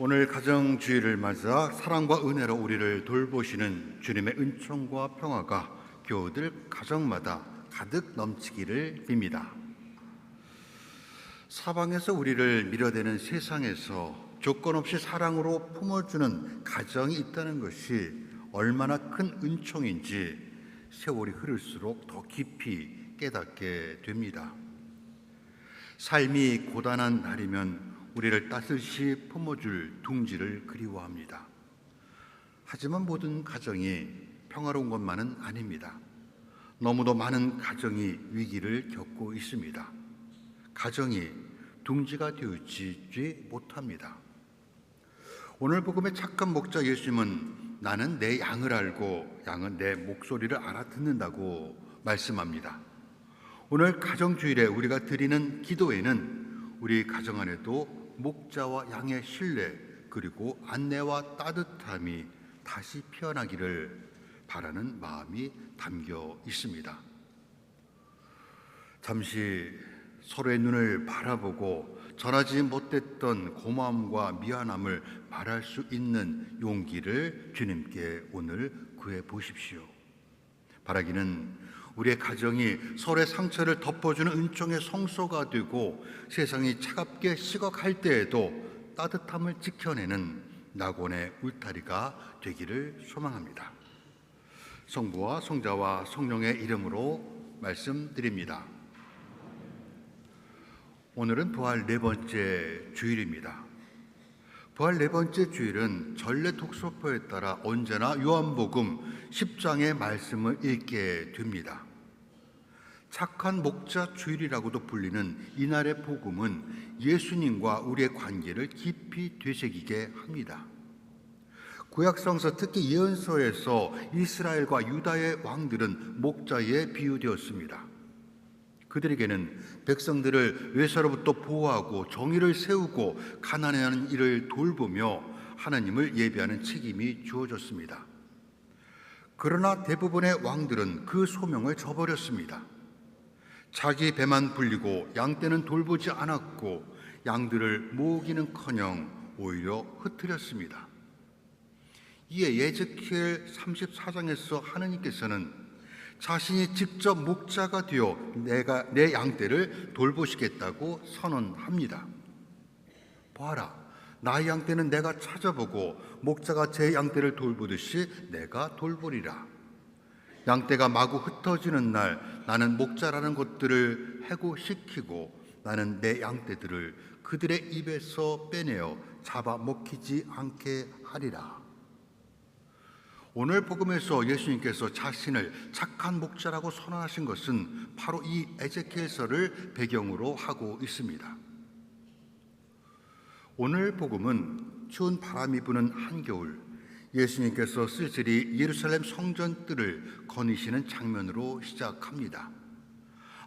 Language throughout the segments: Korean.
오늘 가정주의를 맞아 사랑과 은혜로 우리를 돌보시는 주님의 은총과 평화가 교우들 가정마다 가득 넘치기를 빕니다. 사방에서 우리를 밀어대는 세상에서 조건 없이 사랑으로 품어주는 가정이 있다는 것이 얼마나 큰 은총인지 세월이 흐를수록 더 깊이 깨닫게 됩니다. 삶이 고단한 날이면 우리를 따뜻이 품어줄 둥지를 그리워합니다. 하지만 모든 가정이 평화로운 것만은 아닙니다. 너무도 많은 가정이 위기를 겪고 있습니다. 가정이 둥지가 되어지지 못합니다. 오늘 복음의 착한 목자 예수님은 나는 내 양을 알고 양은 내 목소리를 알아듣는다고 말씀합니다. 오늘 가정주일에 우리가 드리는 기도에는 우리 가정 안에도 목자와 양의 신뢰 그리고 안내와 따뜻함이 다시 피어나기를 바라는 마음이 담겨 있습니다. 잠시 서로의 눈을 바라보고 전하지 못했던 고마움과 미안함을 말할 수 있는 용기를 주님께 오늘 구해 보십시오. 바라기는 우리의 가정이 서로의 상처를 덮어주는 은총의 성소가 되고 세상이 차갑게 식어갈 때에도 따뜻함을 지켜내는 낙원의 울타리가 되기를 소망합니다. 성부와 성자와 성령의 이름으로 말씀드립니다. 오늘은 부활 네 번째 주일입니다. 부활 네 번째 주일은 전래 독서표에 따라 언제나 요한복음 10장의 말씀을 읽게 됩니다. 착한 목자 주일이라고도 불리는 이날의 복음은 예수님과 우리의 관계를 깊이 되새기게 합니다. 구약성서 특히 예언서에서 이스라엘과 유다의 왕들은 목자에 비유되었습니다. 그들에게는 백성들을 외사로부터 보호하고 정의를 세우고 가난해하는 이를 돌보며 하나님을 예배하는 책임이 주어졌습니다. 그러나 대부분의 왕들은 그 소명을 저버렸습니다. 자기 배만 불리고 양떼는 돌보지 않았고 양들을 모으기는커녕 오히려 흩트렸습니다. 이에 에스겔 34장에서 하느님께서는 자신이 직접 목자가 되어 내 양떼를 돌보시겠다고 선언합니다. 보아라, 나의 양떼는 내가 찾아보고 목자가 제 양떼를 돌보듯이 내가 돌보리라. 양떼가 마구 흩어지는 날 나는 목자라는 것들을 해고시키고 나는 내 양떼들을 그들의 입에서 빼내어 잡아먹히지 않게 하리라. 오늘 복음에서 예수님께서 자신을 착한 목자라고 선언하신 것은 바로 이 에스겔서를 배경으로 하고 있습니다. 오늘 복음은 추운 바람이 부는 한겨울 예수님께서 쓸쓸히 예루살렘 성전 뜰을 거니시는 장면으로 시작합니다.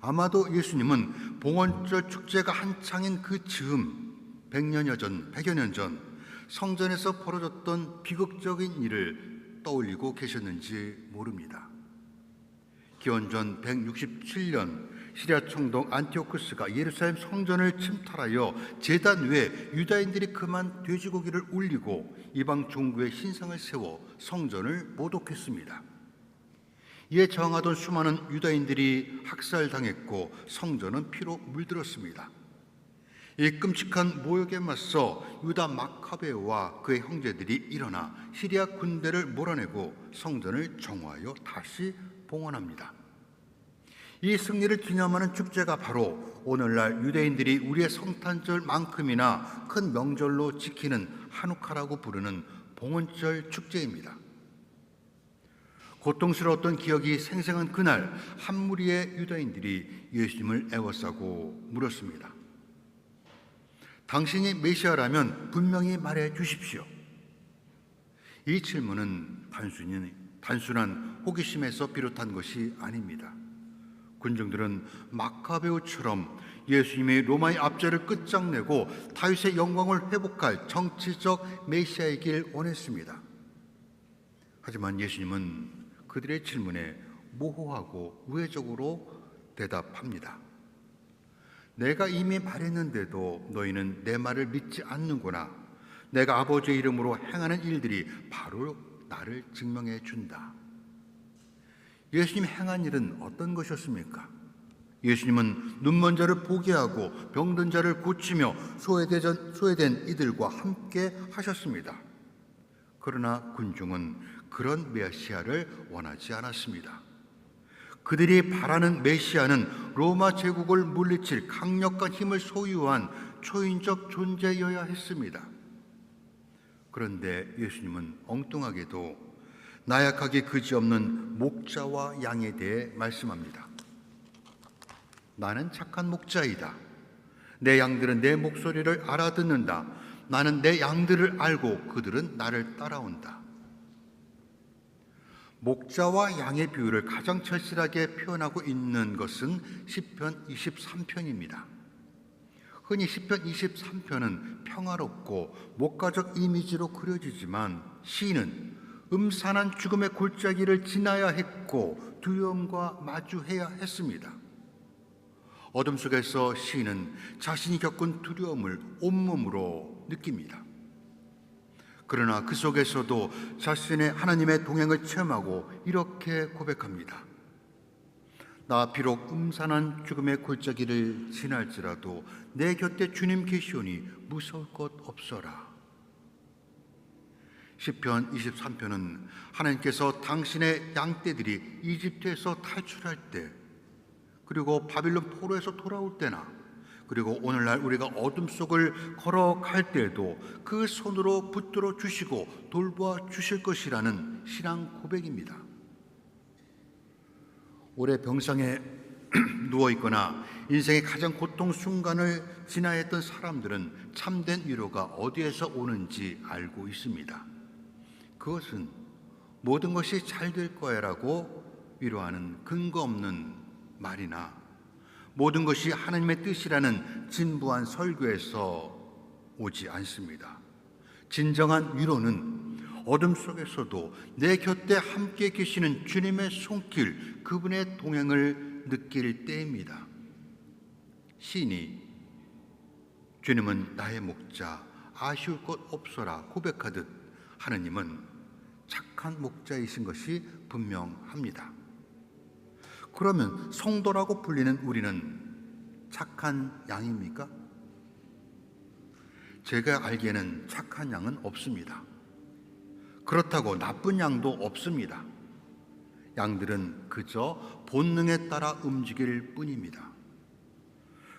아마도 예수님은 봉헌절 축제가 한창인 그 즈음 100여 년 전 성전에서 벌어졌던 비극적인 일을 떠올리고 계셨는지 모릅니다. 기원전 167년 시리아 총독 안티오쿠스가 예루살렘 성전을 침탈하여 제단 외에 유다인들이 그만 돼지고기를 울리고 이방 종교의 신상을 세워 성전을 모독했습니다. 이에 저항하던 수많은 유다인들이 학살당했고 성전은 피로 물들었습니다. 이 끔찍한 모욕에 맞서 유다 마카베와 그의 형제들이 일어나 시리아 군대를 몰아내고 성전을 정화하여 다시 봉헌합니다. 이 승리를 기념하는 축제가 바로 오늘날 유대인들이 우리의 성탄절만큼이나 큰 명절로 지키는 하누카라고 부르는 봉헌절 축제입니다. 고통스러웠던 기억이 생생한 그날 한 무리의 유다인들이 예수님을 애워싸고 물었습니다. 당신이 메시아라면 분명히 말해 주십시오. 이 질문은 단순한 호기심에서 비롯한 것이 아닙니다. 군중들은 마카베오처럼 예수님이 로마의 압제를 끝장내고 다윗의 영광을 회복할 정치적 메시아이길 원했습니다. 하지만 예수님은 그들의 질문에 모호하고 우회적으로 대답합니다. 내가 이미 말했는데도 너희는 내 말을 믿지 않는구나. 내가 아버지의 이름으로 행하는 일들이 바로 나를 증명해 준다. 예수님 행한 일은 어떤 것이었습니까? 예수님은 눈먼 자를 보게 하고 병든 자를 고치며 소외된 이들과 함께 하셨습니다. 그러나 군중은 그런 메시아를 원하지 않았습니다. 그들이 바라는 메시아는 로마 제국을 물리칠 강력한 힘을 소유한 초인적 존재여야 했습니다. 그런데 예수님은 엉뚱하게도 나약하게 그지없는 목자와 양에 대해 말씀합니다. 나는 착한 목자이다. 내 양들은 내 목소리를 알아듣는다. 나는 내 양들을 알고 그들은 나를 따라온다. 목자와 양의 비유를 가장 절실하게 표현하고 있는 것은 시편 23편입니다. 흔히 시편 23편은 평화롭고 목가적 이미지로 그려지지만 시인은 음산한 죽음의 골짜기를 지나야 했고 두려움과 마주해야 했습니다. 어둠 속에서 시인은 자신이 겪은 두려움을 온몸으로 느낍니다. 그러나 그 속에서도 자신의 하나님의 동행을 체험하고 이렇게 고백합니다. 나 비록 음산한 죽음의 골짜기를 지날지라도 내 곁에 주님 계시오니 무서울 것 없어라. 시편 23편은 하나님께서 당신의 양떼들이 이집트에서 탈출할 때, 그리고 바빌론 포로에서 돌아올 때나, 그리고 오늘날 우리가 어둠 속을 걸어갈 때에도 그 손으로 붙들어 주시고 돌보아 주실 것이라는 신앙 고백입니다. 오래 병상에 누워있거나 인생의 가장 고통 순간을 지나야 했던 사람들은 참된 위로가 어디에서 오는지 알고 있습니다. 그것은 모든 것이 잘 될 거야라고 위로하는 근거 없는 말이나 모든 것이 하나님의 뜻이라는 진부한 설교에서 오지 않습니다. 진정한 위로는 어둠 속에서도 내 곁에 함께 계시는 주님의 손길, 그분의 동행을 느낄 때입니다. 시인이 주님은 나의 목자, 아쉬울 것 없어라 고백하듯 하느님은 착한 목자이신 것이 분명합니다. 그러면 성도라고 불리는 우리는 착한 양입니까? 제가 알기에는 착한 양은 없습니다. 그렇다고 나쁜 양도 없습니다. 양들은 그저 본능에 따라 움직일 뿐입니다.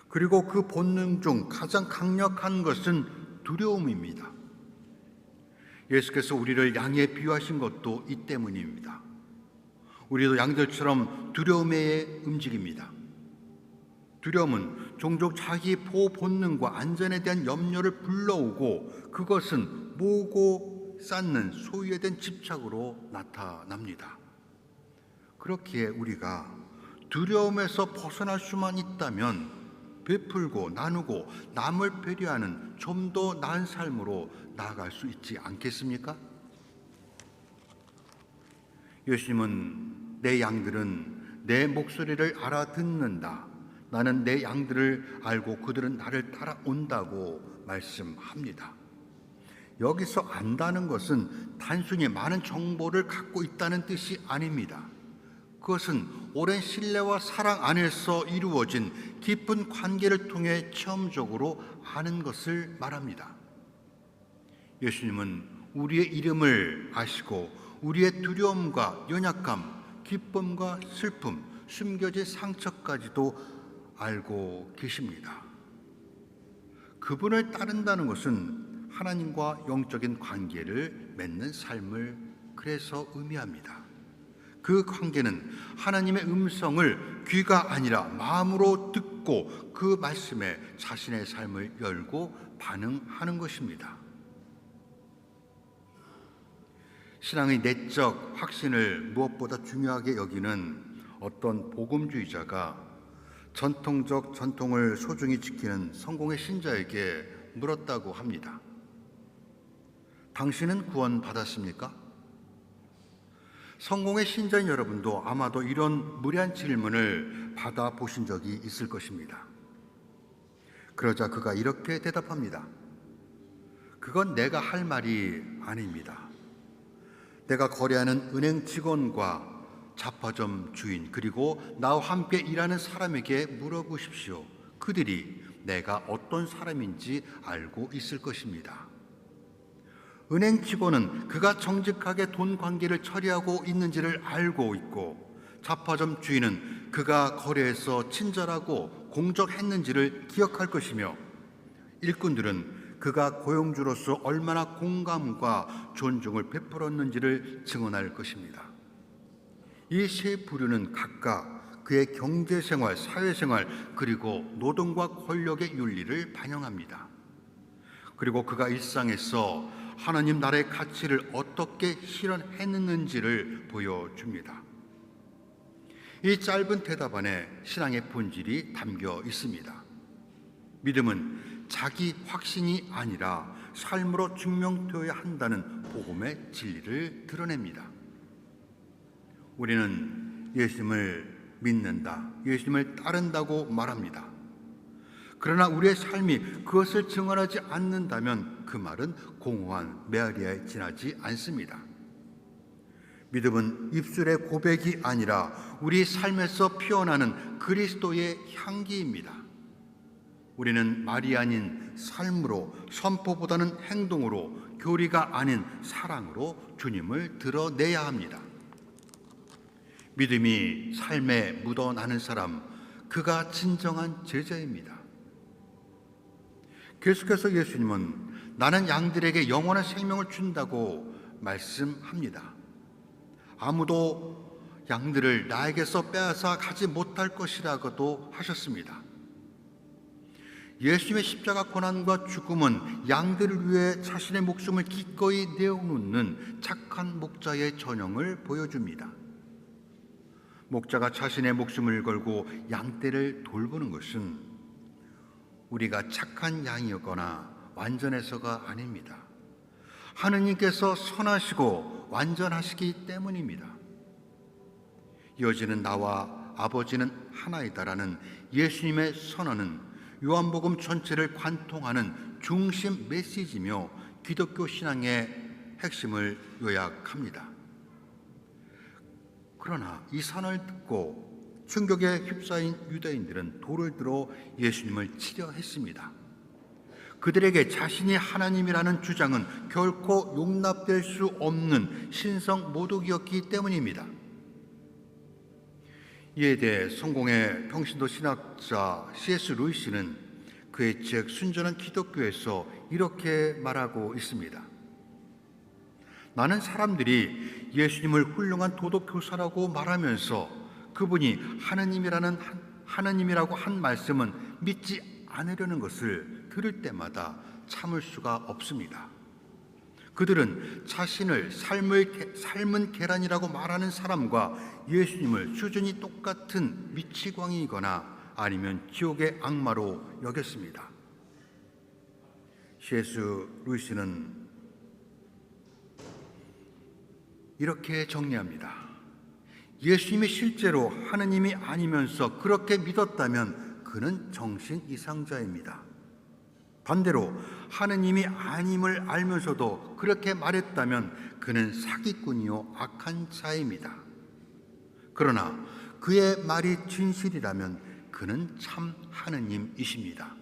그리고 그 본능 중 가장 강력한 것은 두려움입니다. 예수께서 우리를 양에 비유하신 것도 이 때문입니다. 우리도 양들처럼 두려움에 움직입니다. 두려움은 종종 자기 보호 본능과 안전에 대한 염려를 불러오고 그것은 모으고 쌓는 소유에 대한 집착으로 나타납니다. 그렇기에 우리가 두려움에서 벗어날 수만 있다면 베풀고 나누고 남을 배려하는 좀 더 나은 삶으로 나아갈 수 있지 않겠습니까? 예수님은 내 양들은 내 목소리를 알아듣는다. 나는 내 양들을 알고 그들은 나를 따라온다고 말씀합니다. 여기서 안다는 것은 단순히 많은 정보를 갖고 있다는 뜻이 아닙니다. 그것은 오랜 신뢰와 사랑 안에서 이루어진 깊은 관계를 통해 체험적으로 아는 것을 말합니다. 예수님은 우리의 이름을 아시고 우리의 두려움과 연약함, 기쁨과 슬픔, 숨겨진 상처까지도 알고 계십니다. 그분을 따른다는 것은 하나님과 영적인 관계를 맺는 삶을 그래서 의미합니다. 그 관계는 하나님의 음성을 귀가 아니라 마음으로 듣고 그 말씀에 자신의 삶을 열고 반응하는 것입니다. 신앙의 내적 확신을 무엇보다 중요하게 여기는 어떤 복음주의자가 전통적 전통을 소중히 지키는 성공의 신자에게 물었다고 합니다. 당신은 구원 받았습니까? 성공의 신자인 여러분도 아마도 이런 무례한 질문을 받아보신 적이 있을 것입니다. 그러자 그가 이렇게 대답합니다. 그건 내가 할 말이 아닙니다. 내가 거래하는 은행 직원과 잡화점 주인 그리고 나와 함께 일하는 사람에게 물어보십시오. 그들이 내가 어떤 사람인지 알고 있을 것입니다. 은행 직원은 그가 정직하게 돈 관계를 처리하고 있는지를 알고 있고, 잡화점 주인은 그가 거래에서 친절하고 공정했는지를 기억할 것이며, 일꾼들은 그가 고용주로서 얼마나 공감과 존중을 베풀었는지를 증언할 것입니다. 이 세 부류는 각각 그의 경제생활, 사회생활, 그리고 노동과 권력의 윤리를 반영합니다. 그리고 그가 일상에서 하나님 나라의 가치를 어떻게 실현했는지를 보여줍니다. 이 짧은 대답 안에 신앙의 본질이 담겨 있습니다. 믿음은 자기 확신이 아니라 삶으로 증명되어야 한다는 복음의 진리를 드러냅니다. 우리는 예수님을 믿는다, 예수님을 따른다고 말합니다. 그러나 우리의 삶이 그것을 증언하지 않는다면 그 말은 공허한 메아리에 지나지 않습니다. 믿음은 입술의 고백이 아니라 우리 삶에서 피어나는 그리스도의 향기입니다. 우리는 말이 아닌 삶으로, 선포보다는 행동으로, 교리가 아닌 사랑으로 주님을 드러내야 합니다. 믿음이 삶에 묻어나는 사람, 그가 진정한 제자입니다. 계속해서 예수님은 나는 양들에게 영원한 생명을 준다고 말씀합니다. 아무도 양들을 나에게서 빼앗아 가지 못할 것이라고도 하셨습니다. 예수님의 십자가 고난과 죽음은 양들을 위해 자신의 목숨을 기꺼이 내어놓는 착한 목자의 전형을 보여줍니다. 목자가 자신의 목숨을 걸고 양떼를 돌보는 것은 우리가 착한 양이었거나 완전해서가 아닙니다. 하느님께서 선하시고 완전하시기 때문입니다. 이어지는 나와 아버지는 하나이다라는 예수님의 선언은 요한복음 전체를 관통하는 중심 메시지며 기독교 신앙의 핵심을 요약합니다. 그러나 이 선언을 듣고 충격에 휩싸인 유대인들은 돌을 들어 예수님을 치려 했습니다. 그들에게 자신이 하나님이라는 주장은 결코 용납될 수 없는 신성 모독이었기 때문입니다. 이에 대해 성공의 평신도 신학자 C.S. 루이스는 그의 책 순전한 기독교에서 이렇게 말하고 있습니다. 나는 사람들이 예수님을 훌륭한 도덕 교사라고 말하면서 그분이 하나님이라고 한 말씀은 믿지 않으려는 것을 들을 때마다 참을 수가 없습니다. 그들은 자신을 삶은 계란이라고 말하는 사람과 예수님을 수준이 똑같은 미치광이거나 아니면 지옥의 악마로 여겼습니다. C.S. 루이스는 이렇게 정리합니다. 예수님이 실제로 하느님이 아니면서 그렇게 믿었다면 그는 정신 이상자입니다. 반대로 하느님이 아님을 알면서도 그렇게 말했다면 그는 사기꾼이요 악한 자입니다. 그러나 그의 말이 진실이라면 그는 참 하느님이십니다.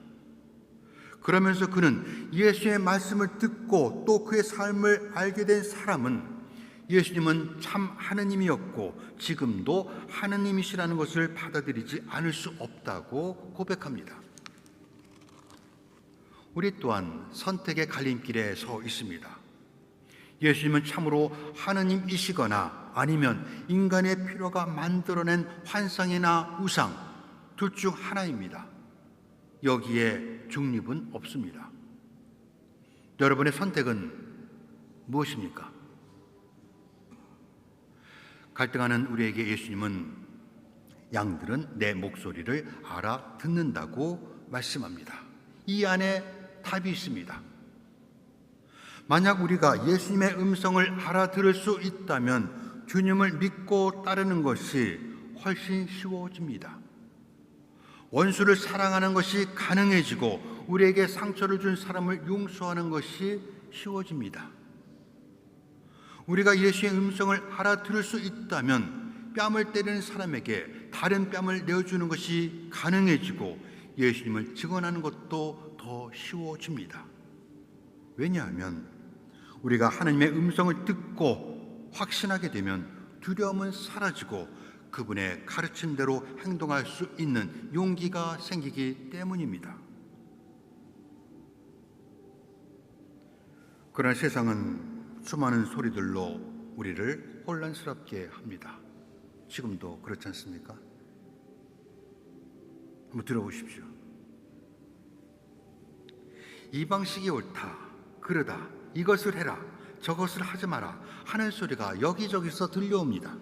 그러면서 그는 예수의 말씀을 듣고 또 그의 삶을 알게 된 사람은 예수님은 참 하느님이었고 지금도 하느님이시라는 것을 받아들이지 않을 수 없다고 고백합니다. 우리 또한 선택의 갈림길에 서 있습니다. 예수님은 참으로 하느님이시거나 아니면 인간의 필요가 만들어낸 환상이나 우상 둘 중 하나입니다. 여기에 중립은 없습니다. 여러분의 선택은 무엇입니까? 갈등하는 우리에게 예수님은 양들은 내 목소리를 알아듣는다고 말씀합니다. 이 안에 답이 있습니다. 만약 우리가 예수님의 음성을 알아들을 수 있다면 주님을 믿고 따르는 것이 훨씬 쉬워집니다. 원수를 사랑하는 것이 가능해지고 우리에게 상처를 준 사람을 용서하는 것이 쉬워집니다. 우리가 예수의 음성을 알아들을 수 있다면 뺨을 때리는 사람에게 다른 뺨을 내어주는 것이 가능해지고 예수님을 증언하는 것도 더 쉬워집니다. 왜냐하면 우리가 하나님의 음성을 듣고 확신하게 되면 두려움은 사라지고 그분의 가르침대로 행동할 수 있는 용기가 생기기 때문입니다. 그러나 세상은 수많은 소리들로 우리를 혼란스럽게 합니다. 지금도 그렇지 않습니까? 한번 들어보십시오. 이 방식이 옳다, 그러다, 이것을 해라, 저것을 하지 마라 하는 소리가 여기저기서 들려옵니다.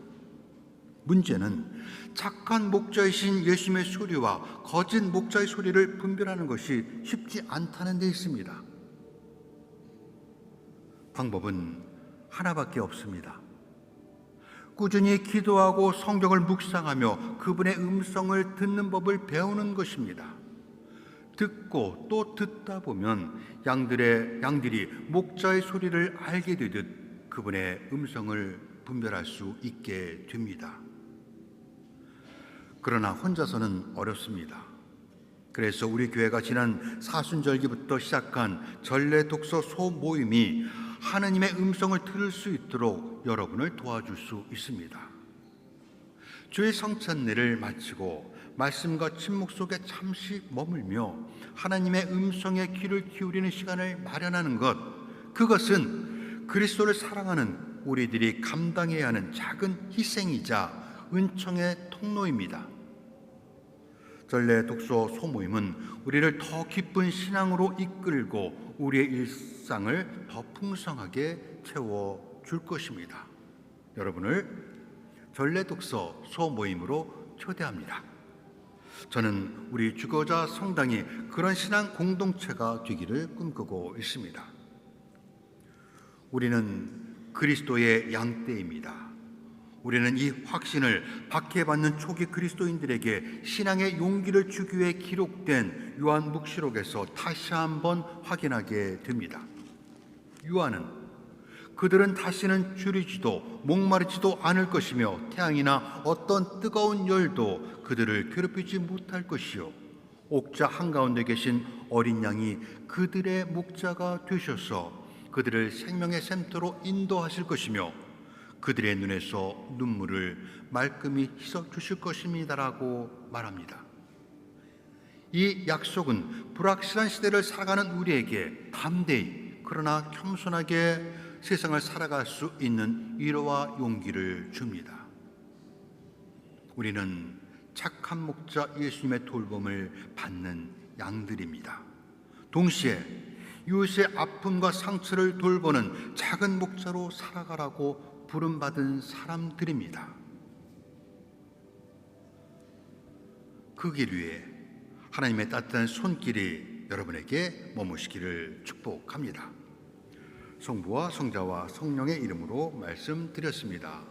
문제는 착한 목자이신 예수님의 소리와 거짓 목자의 소리를 분별하는 것이 쉽지 않다는 데 있습니다. 방법은 하나밖에 없습니다. 꾸준히 기도하고 성경을 묵상하며 그분의 음성을 듣는 법을 배우는 것입니다. 듣고 또 듣다 보면 양들이 목자의 소리를 알게 되듯 그분의 음성을 분별할 수 있게 됩니다. 그러나 혼자서는 어렵습니다. 그래서 우리 교회가 지난 사순절기부터 시작한 전래 독서 소모임이 하나님의 음성을 들을 수 있도록 여러분을 도와줄 수 있습니다. 주의 성찬례를 마치고 말씀과 침묵 속에 잠시 머물며 하나님의 음성에 귀를 기울이는 시간을 마련하는 것, 그것은 그리스도를 사랑하는 우리들이 감당해야 하는 작은 희생이자 은총의 통로입니다. 전래 독서 소모임은 우리를 더 깊은 신앙으로 이끌고 우리의 일상을 더 풍성하게 채워줄 것입니다. 여러분을 전래 독서 소모임으로 초대합니다. 저는 우리 주거자 성당이 그런 신앙 공동체가 되기를 꿈꾸고 있습니다. 우리는 그리스도의 양떼입니다. 우리는 이 확신을 박해받는 초기 그리스도인들에게 신앙의 용기를 주기 위해 기록된 요한묵시록에서 다시 한번 확인하게 됩니다. 요한은 그들은 다시는 줄이지도 목마르지도 않을 것이며 태양이나 어떤 뜨거운 열도 그들을 괴롭히지 못할 것이요 옥자 한가운데 계신 어린 양이 그들의 목자가 되셔서 그들을 생명의 샘터로 인도하실 것이며 그들의 눈에서 눈물을 말끔히 씻어 주실 것입니다라고 말합니다. 이 약속은 불확실한 시대를 살아가는 우리에게 담대히 그러나 겸손하게 세상을 살아갈 수 있는 위로와 용기를 줍니다. 우리는 착한 목자 예수님의 돌봄을 받는 양들입니다. 동시에 이웃의 아픔과 상처를 돌보는 작은 목자로 살아가라고 부름받은 사람들입니다. 그 길 위에 하나님의 따뜻한 손길이 여러분에게 머무시기를 축복합니다. 성부와 성자와 성령의 이름으로 말씀드렸습니다.